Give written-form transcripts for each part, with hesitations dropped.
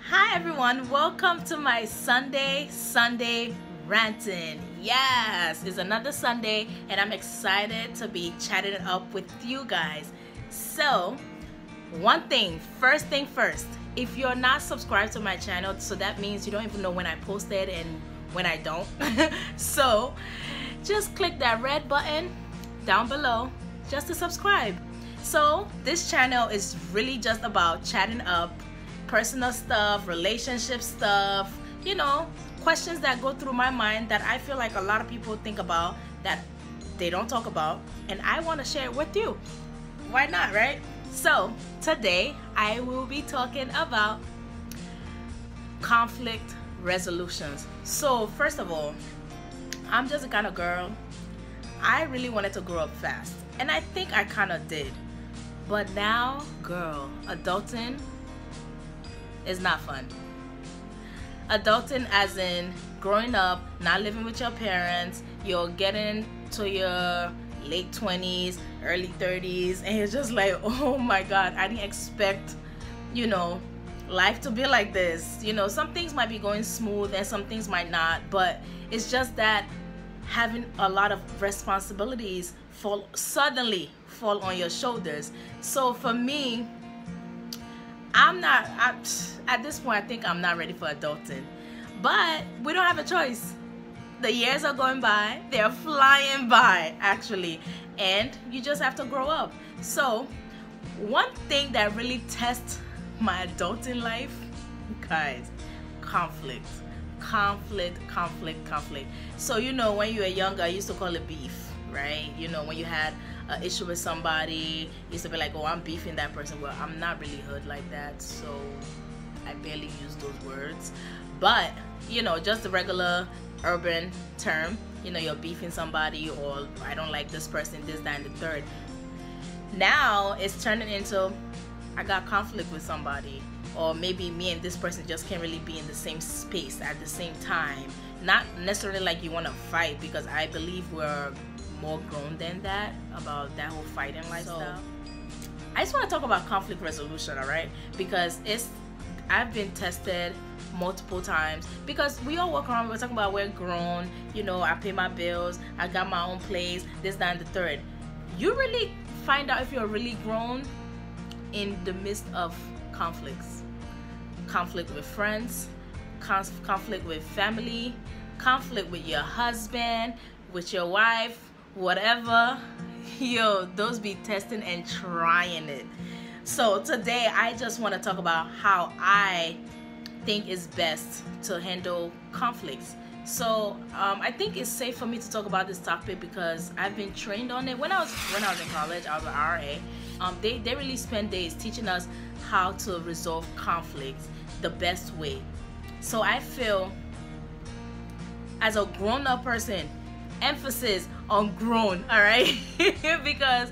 Hi everyone, welcome to my Sunday ranting. Yes, it's another Sunday and I'm excited to be chatting it up with you guys. So, first thing first, if you're not subscribed to my channel, so that means you don't even know when I post it and when I don't. So, just click that red button down below just to subscribe. So, this channel is really just about chatting up personal stuff, relationship stuff, questions that go through my mind that I feel like a lot of people think about that they don't talk about, and I want to share it with you. Why not, right? So today I will be talking about conflict resolutions. So first of all, I'm just the kind of girl, I really wanted to grow up fast, and I think I kind of did, but now, girl, adulting is not fun. Adulting as in growing up, not living with your parents, you're getting to your late 20s, early 30s, and you're just like, oh my God, I didn't expect, life to be like this. Some things might be going smooth and some things might not, but it's just that having a lot of responsibilities suddenly fall on your shoulders. So for me, at this point, I think I'm not ready for adulting, but we don't have a choice. The years are going by, they're flying by actually, and you just have to grow up. So one thing that really tests my adulting life, guys, conflict. So when you were younger, I used to call it beef, right? When you had an issue with somebody, you used to be like, oh, I'm beefing that person. Well, I'm not really hood like that, so I barely use those words, but just the regular urban term, you're beefing somebody, or I don't like this person, this, that, and the third. Now it's turning into, I got conflict with somebody, or maybe me and this person just can't really be in the same space at the same time. Not necessarily like you want to fight, because I believe we're more grown than that, about that whole fighting lifestyle. So, I just want to talk about conflict resolution, all right? Because I've been tested multiple times, because we all walk around, we're talking about we're grown, I pay my bills, I got my own place, this, that, and the third. You really find out if you're really grown in the midst of conflicts. Conflict with friends, conflict with family, conflict with your husband, with your wife, whatever. Those be testing and trying it. So today I just want to talk about how I think it's best to handle conflicts. So I think it's safe for me to talk about this topic because I've been trained on it. When I was in college, I was an RA. They really spend days teaching us how to resolve conflicts the best way. So I feel, as a grown-up person, emphasis on grown, all right? Because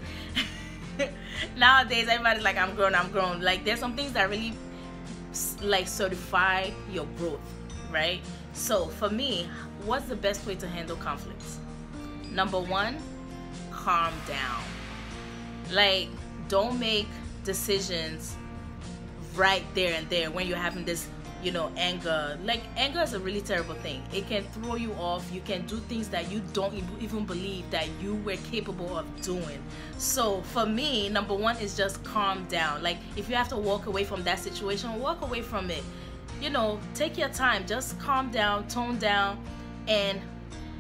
nowadays everybody's like, I'm grown. Like, there's some things that really like certify your growth, right? So for me, what's the best way to handle conflicts? Number one, calm down. Like, don't make decisions right there and there when you're having this anger. Like, anger is a really terrible thing. It can throw you off. You can do things that you don't even believe that you were capable of doing. So for me, number one is just calm down. Like, if you have to walk away from that situation, walk away from it. Take your time, just calm down, tone down. And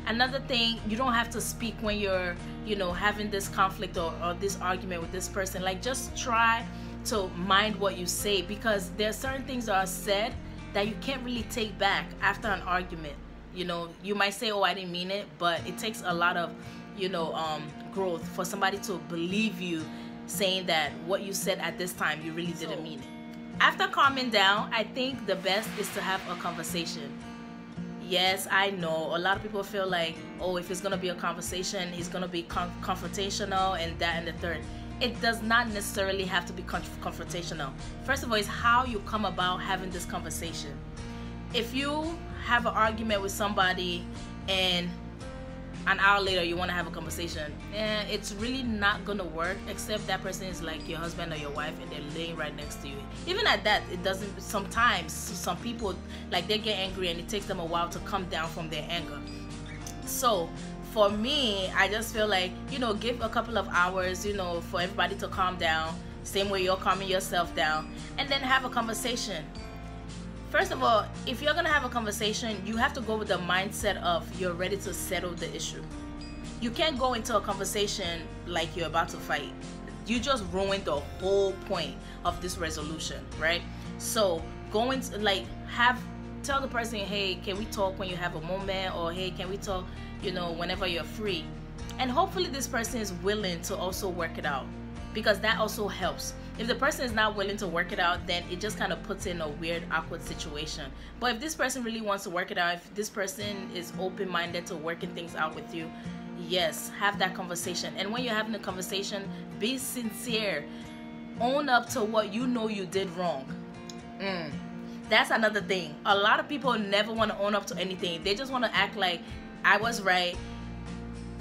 another thing, you don't have to speak when you're having this conflict or this argument with this person. Like, just try to mind what you say, because there are certain things that are said that you can't really take back after an argument. You might say, oh, I didn't mean it, but it takes a lot of growth for somebody to believe you saying that what you said at this time, you really didn't mean it. After calming down, I think the best is to have a conversation. Yes, I know a lot of people feel like, oh, if it's gonna be a conversation, it's gonna be confrontational and that and the third. It does not necessarily have to be confrontational. First of all, it's how you come about having this conversation. If you have an argument with somebody and an hour later you want to have a conversation, it's really not gonna work, except that person is like your husband or your wife and they're laying right next to you. Even at that, it doesn't. Sometimes some people, like, they get angry and it takes them a while to come down from their anger. So for me, I just feel like, you know, give a couple of hours, you know, for everybody to calm down, same way you're calming yourself down, and then have a conversation. First of all, if you're gonna have a conversation, you have to go with the mindset of you're ready to settle the issue. You can't go into a conversation like you're about to fight. You just ruined the whole point of this resolution, right? So going to, like, tell the person, hey, can we talk when you have a moment, or hey, can we talk, you know, whenever you're free. And hopefully this person is willing to also work it out, because that also helps. If the person is not willing to work it out, then it just kind of puts in a weird, awkward situation. But if this person really wants to work it out, if this person is open-minded to working things out with you, yes, have that conversation. And when you're having a conversation, be sincere. Own up to what you know you did wrong. That's another thing. A lot of people never want to own up to anything. They just want to act like I was right.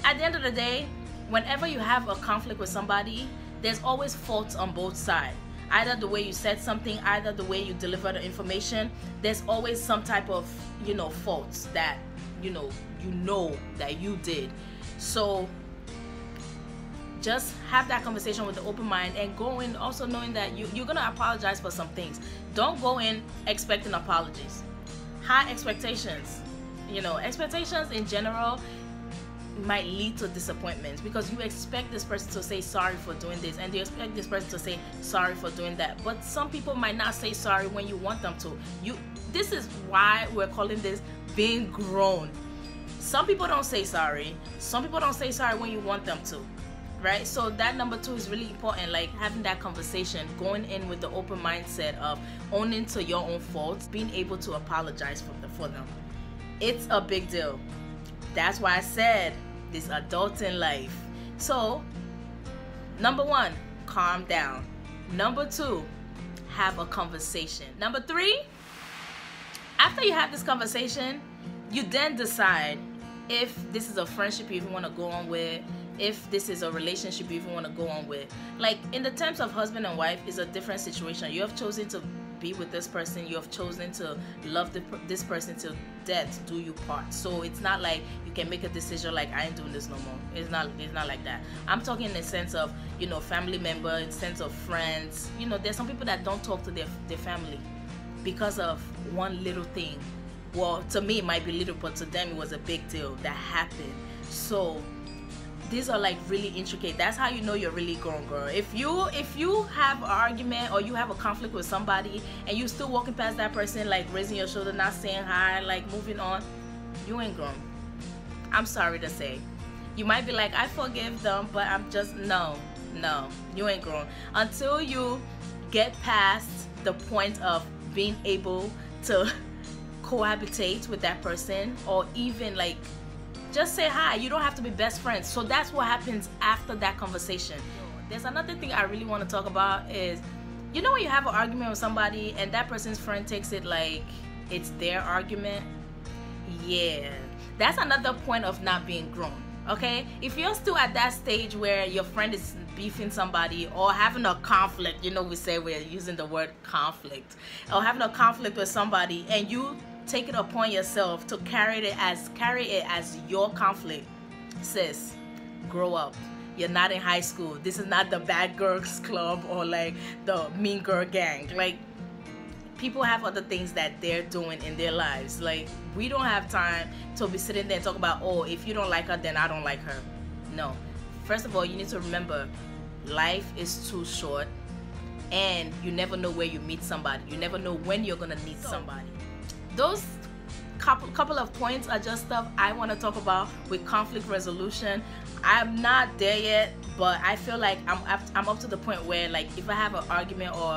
At the end of the day, whenever you have a conflict with somebody, there's always faults on both sides. Either the way you said something, either the way you deliver the information. There's always some type of, you know, faults that you know that you did. So just have that conversation with an open mind, and go in also knowing that you're gonna apologize for some things. Don't go in expecting apologies. High expectations, you know, expectations in general might lead to disappointments, because you expect this person to say sorry for doing this, and you expect this person to say sorry for doing that. But some people might not say sorry when you want them to. This is why we're calling this being grown. Some people don't say sorry. Some people don't say sorry when you want them to, right? So that number 2 is really important, like having that conversation, going in with the open mindset of owning to your own faults, being able to apologize for them. It's a big deal. That's why I said this adulting life. So number 1, calm down. Number 2, have a conversation. Number 3, after you have this conversation, you then decide if this is a friendship you even want to go on with, if this is a relationship you even want to go on with. Like, in the terms of husband and wife, is a different situation. You have chosen to be with this person. You have chosen to love this person till death do you part. So it's not like you can make a decision like, I ain't doing this no more. It's not like that. I'm talking in the sense of, you know, family member, in the sense of friends. You know, there's some people that don't talk to their family because of one little thing. Well, to me it might be little, but to them it was a big deal that happened. So these are like really intricate. That's how you know you're really grown, girl. If you have an argument or you have a conflict with somebody and you still walking past that person, like raising your shoulder, not saying hi, like moving on, you ain't grown. I'm sorry to say. You might be like, I forgive them, but I'm just, no, you ain't grown. Until you get past the point of being able to cohabitate with that person, or even like just say hi. You don't have to be best friends. So that's what happens after that conversation. There's another thing I really want to talk about is, you know, when you have an argument with somebody and that person's friend takes it like it's their argument. Yeah, that's another point of not being grown. Okay, if you're still at that stage where your friend is beefing somebody or having a conflict, you know, we say we're using the word conflict, or having a conflict with somebody, and you take it upon yourself to carry it as your conflict, sis, grow up. You're not in high school. This is not the bad girls club or like the mean girl gang. Like, people have other things that they're doing in their lives. Like, we don't have time to be sitting there and talk about, oh, if you don't like her, then I don't like her. No. First of all, you need to remember, life is too short, and you never know where you meet somebody. You never know when you're gonna need somebody. Those couple of points are just stuff I want to talk about with conflict resolution. I'm not there yet, but I feel like I'm up to the point where, like, if I have an argument or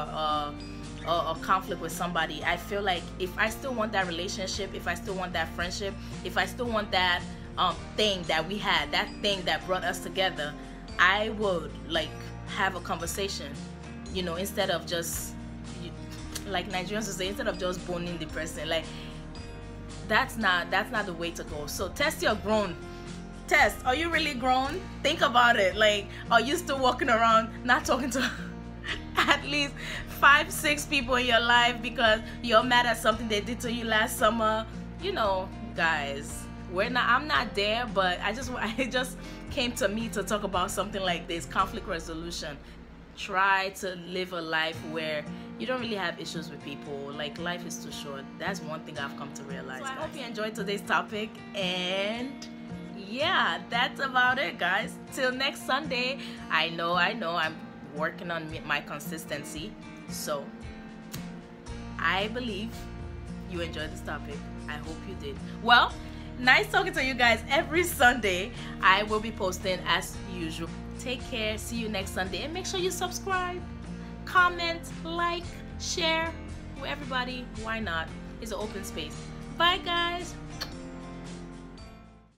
a conflict with somebody, I feel like if I still want that relationship, if I still want that friendship, if I still want that thing that we had, that thing that brought us together, I would like have a conversation, you know, instead of just, like Nigerians would say, instead of just boning the person. Like, that's not the way to go. So test your grown Test, are you really grown? Think about it. Like, are you still walking around not talking to at least 5-6 people in your life because you're mad at something they did to you last summer? You know, guys, I'm not there, but it just came to me to talk about something like this, conflict resolution. Try to live a life where you don't really have issues with people. Like, life is too short. That's one thing I've come to realize. So I hope you enjoyed today's topic, and yeah, that's about it, guys. Till next Sunday. I know I'm working on my consistency, so I believe you enjoyed this topic. I hope you did. Well, nice talking to you guys. Every Sunday I will be posting as usual. Take care. See you next Sunday, and make sure you subscribe, comment, like, share with everybody. Why not? It's an open space. Bye, guys.